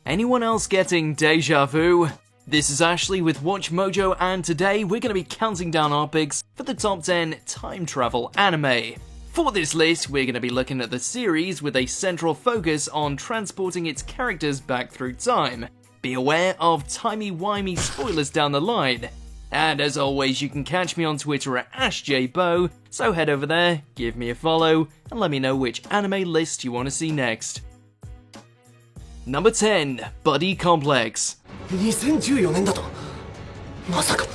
Anyone else getting deja vu? This is Ashley with Watch Mojo, and today we're going to be counting down our picks for the top 10 time travel anime. For this list, we're going to be looking at the series with a central focus on transporting its characters back through time. Be aware of timey-wimey spoilers down the line. And as always, you can catch me on Twitter at AshJBo, so head over there, give me a follow, and let me know which anime list you want to see next. Number 10, Buddy Complex. 2014年だとまさか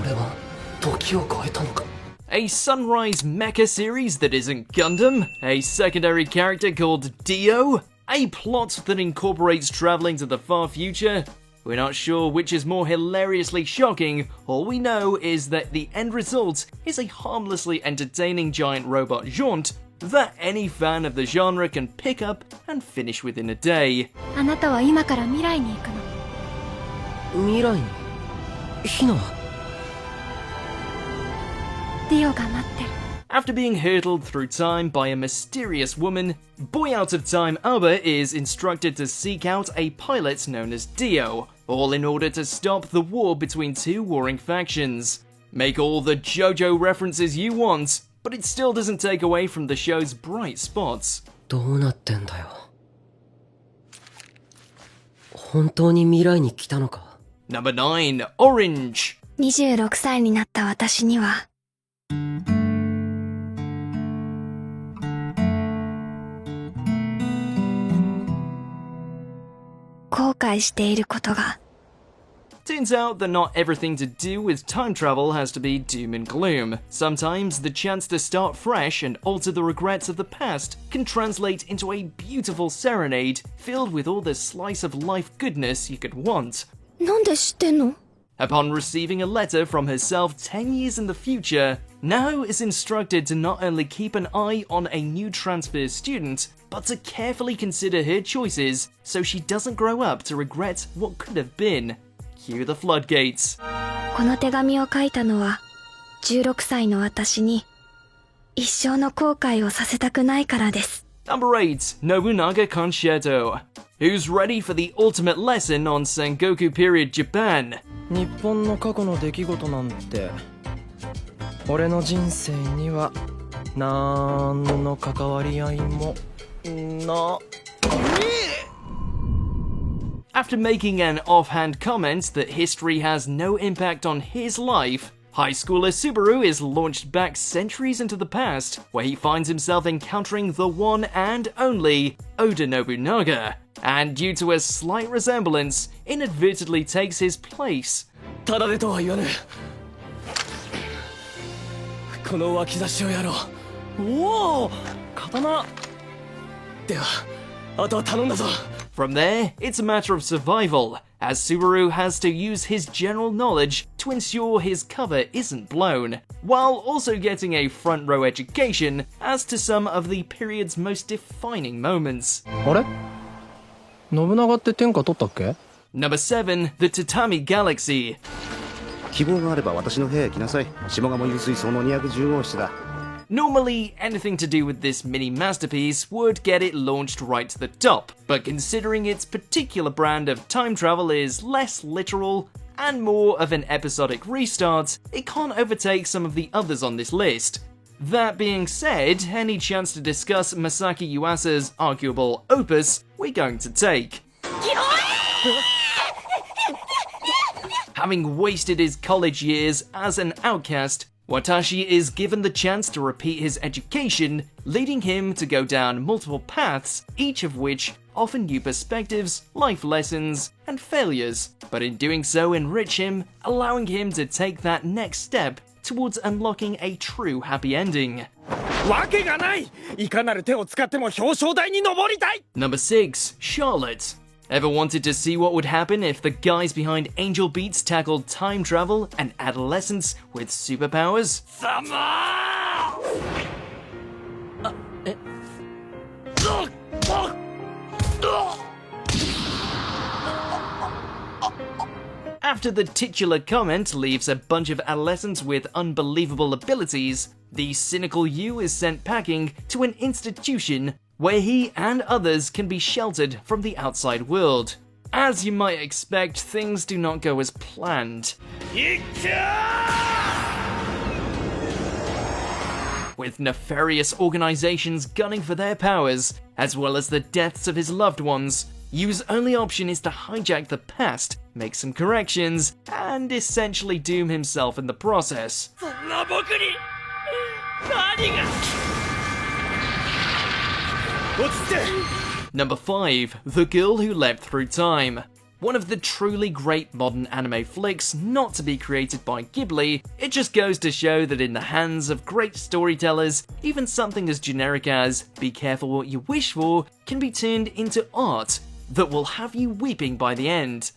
俺は時を変えたのか A sunrise mecha series that isn't Gundam, a secondary character called Dio, a plot that incorporates traveling to the far future. We're not sure which is more hilariously shocking. All we know is that the end result is a harmlessly entertaining giant robot jaunt that any fan of the genre can pick up and finish within a day. あなたは今から未来に行くの。未来にヒナはディオが待ってる。 After being hurtled through time by a mysterious woman, Boy Out of Time Aba is instructed to seek out a pilot known as Dio, all in order to stop the war between two warring factions. Make all the JoJo references you want, but it still doesn't take away from the show's bright spots. どうなってんだよ本当に未来に来たのか Number 9, Orange. 26歳になった私には後悔していることが Turns out that not everything to do with time travel has to be doom and gloom. Sometimes the chance to start fresh and alter the regrets of the past can translate into a beautiful serenade filled with all the slice of life goodness you could want. なんで知ってんの Upon receiving a letter from herself 10 years in the future, Naho is instructed to not only keep an eye on a new transfer student, but to carefully consider her choices so she doesn't grow up to regret what could have been. Cue the floodgates. この手紙を書いたのは16歳の私に一生の後悔をさせたくないからです。 Number 8, Nobunaga Concerto. Who's ready for the ultimate lesson on Sengoku period Japan? 日本の過去の出来事なんて俺の人生にはなんの関わり合いもな After making an offhand comment that history has no impact on his life, high schooler Subaru is launched back centuries into the past, where he finds himself encountering the one and only Oda Nobunaga, and due to a slight resemblance, inadvertently takes his place. ただでとは言わぬこの脇差しをやろうおお刀ではあとは頼んだぞ From there, it's a matter of survival, as Subaru has to use his general knowledge to ensure his cover isn't blown, while also getting a front row education as to some of the period's most defining moments. あれ信長って天下取ったっけ Number 7, the Tatami Galaxy. 希望があれば私の部屋へ来なさい。下鴨湧水槽の210号室だ。 Normally, anything to do with this mini masterpiece would get it launched right to the top, but considering its particular brand of time travel is less literal and more of an episodic restart, it can't overtake some of the others on this list. That being said, any chance to discuss Masaki Yuasa's arguable opus, we're going to take. Having wasted his college years as an outcast, Watashi is given the chance to repeat his education, leading him to go down multiple paths, each of which offer new perspectives, life lessons, and failures, but in doing so enrich him, allowing him to take that next step towards unlocking a true happy ending. わけがないいかなる手を使っても表彰台に上りたい Number 6, Charlotte. Ever wanted to see what would happen if the guys behind Angel Beats tackled time travel and adolescence with superpowers? さまー After the titular comment leaves a bunch of adolescents with unbelievable abilities, the cynical Yu is sent packing to an institution where he and others can be sheltered from the outside world. As you might expect, things do not go as planned. With nefarious organizations gunning for their powers, as well as the deaths of his loved ones, Yu's only option is to hijack the past, make some corrections, and essentially doom himself in the process. Number 5. The Girl Who Leapt Through Time. One of the truly great modern anime flicks not to be created by Ghibli, it just goes to show that in the hands of great storytellers, even something as generic as "be careful what you wish for" can be turned into art that will have you weeping by the end.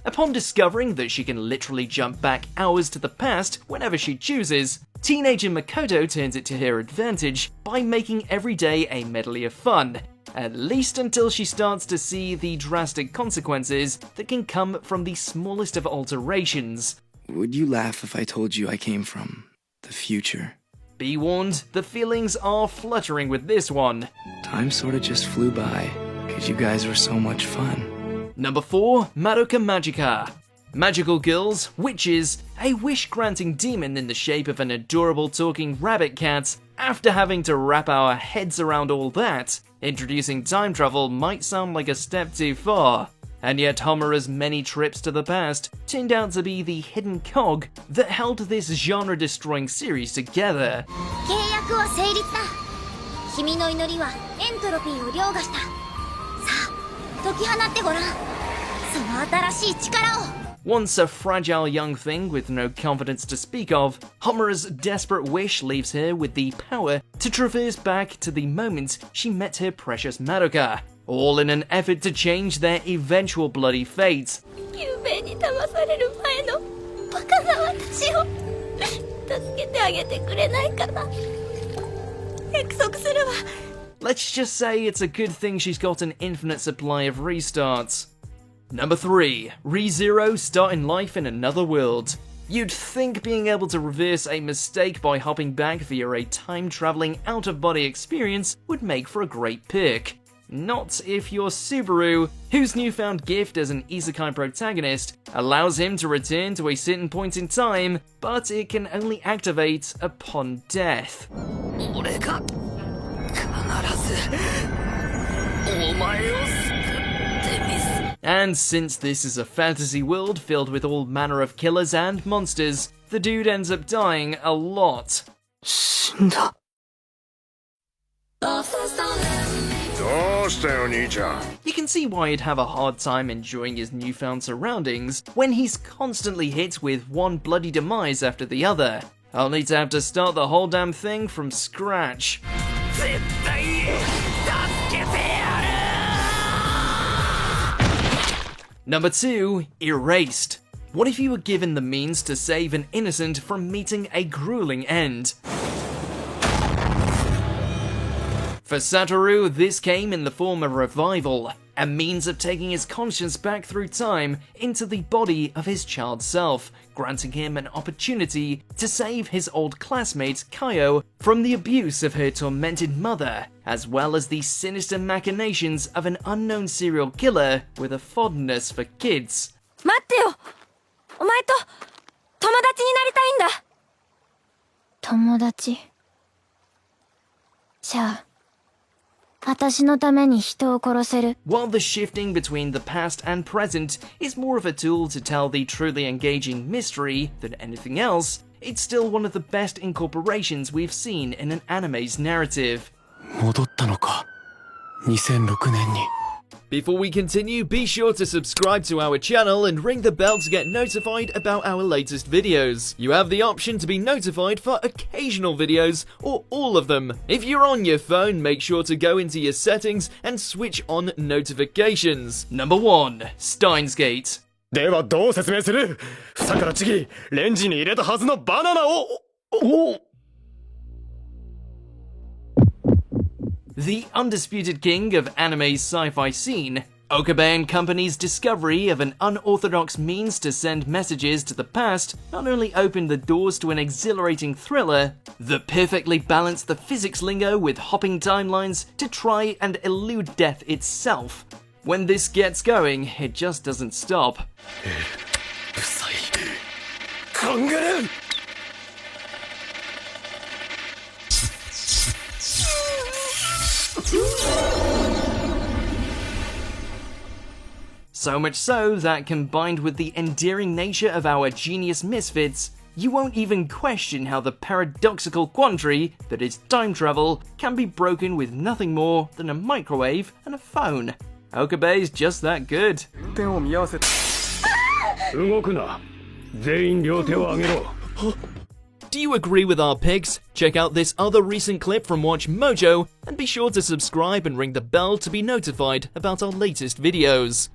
Upon discovering that she can literally jump back hours to the past whenever she chooses, teenager Makoto turns it to her advantage by making every day a medley of fun, at least until she starts to see the drastic consequences that can come from the smallest of alterations. Would you laugh if I told you I came from the future? Be warned, the feelings are fluttering with this one. Time sorta just flew by, cause you guys were so much fun. Number 4. Madoka Magica. Magical girls, witches, a wish-granting demon in the shape of an adorable talking rabbit cat. After having to wrap our heads around all that, introducing time travel might sound like a step too far. And yet Homura's many trips to the past turned out to be the hidden cog that held this genre-destroying series together. 契約は成立だ。君の祈りはエントロピーを凌駕した。さあ、解き放ってごらん。その新しい力を。Once a fragile young thing with no confidence to speak of, Homura's desperate wish leaves her with the power to traverse back to the moment she met her precious Madoka, all in an effort to change their eventual bloody fate. 雄弁に騙される前のバカな私を助けてあげてくれないかな。約束するわ。Let's just say it's a good thing she's got an infinite supply of restarts. Number 3. ReZero starting life in another world. You'd think being able to reverse a mistake by hopping back via a time-traveling out-of-body experience would make for a great pick. Not if you're Subaru, whose newfound gift as an isekai protagonist allows him to return to a certain point in time, but it can only activate upon death. And since this is a fantasy world filled with all manner of killers and monsters, the dude ends up dying a lot. You can see why he'd have a hard time enjoying his newfound surroundings when he's constantly hit with one bloody demise after the other. I'll need to have to start the whole damn thing from scratch. Number 2. Erased. What if you were given the means to save an innocent from meeting a grueling end? For Satoru, this came in the form of revival, a means of taking his conscience back through time into the body of his child self, granting him an opportunity to save his old classmate Kaio from the abuse of her tormented mother, as well as the sinister machinations of an unknown serial killer with a fondness for kids. 待ってよ。お前と友達になりたいんだ。友達。じゃあ。私のために人を殺せる。 While the shifting between the past and present is more of a tool to tell the truly engaging mystery than anything else, it's still one of the best incorporations we've seen in an anime's narrative. 戻ったのか。2006年に。 Before we continue, be sure to subscribe to our channel and ring the bell to get notified about our latest videos. You have the option to be notified for occasional videos or all of them. If you're on your phone, make sure to go into your settings and switch on notifications. Number 1. Steins Gate. ではどう説明する？房からちぎり、レンジに入れたはずのバナナを。The undisputed king of anime's sci-fi scene, Okabe and Company's discovery of an unorthodox means to send messages to the past not only opened the doors to an exhilarating thriller that perfectly balanced the physics lingo with hopping timelines to try and elude death itself. When this gets going, it just doesn't stop. 臭いカンガルー So much so that combined with the endearing nature of our genius misfits, you won't even question how the paradoxical quandary that is time travel can be broken with nothing more than a microwave and a phone. Okabe's just that good. 点を見合わせ動くな。全員両手を上げろ。 Do you agree with our picks? Check out this other recent clip from Watch Mojo and be sure to subscribe and ring the bell to be notified about our latest videos.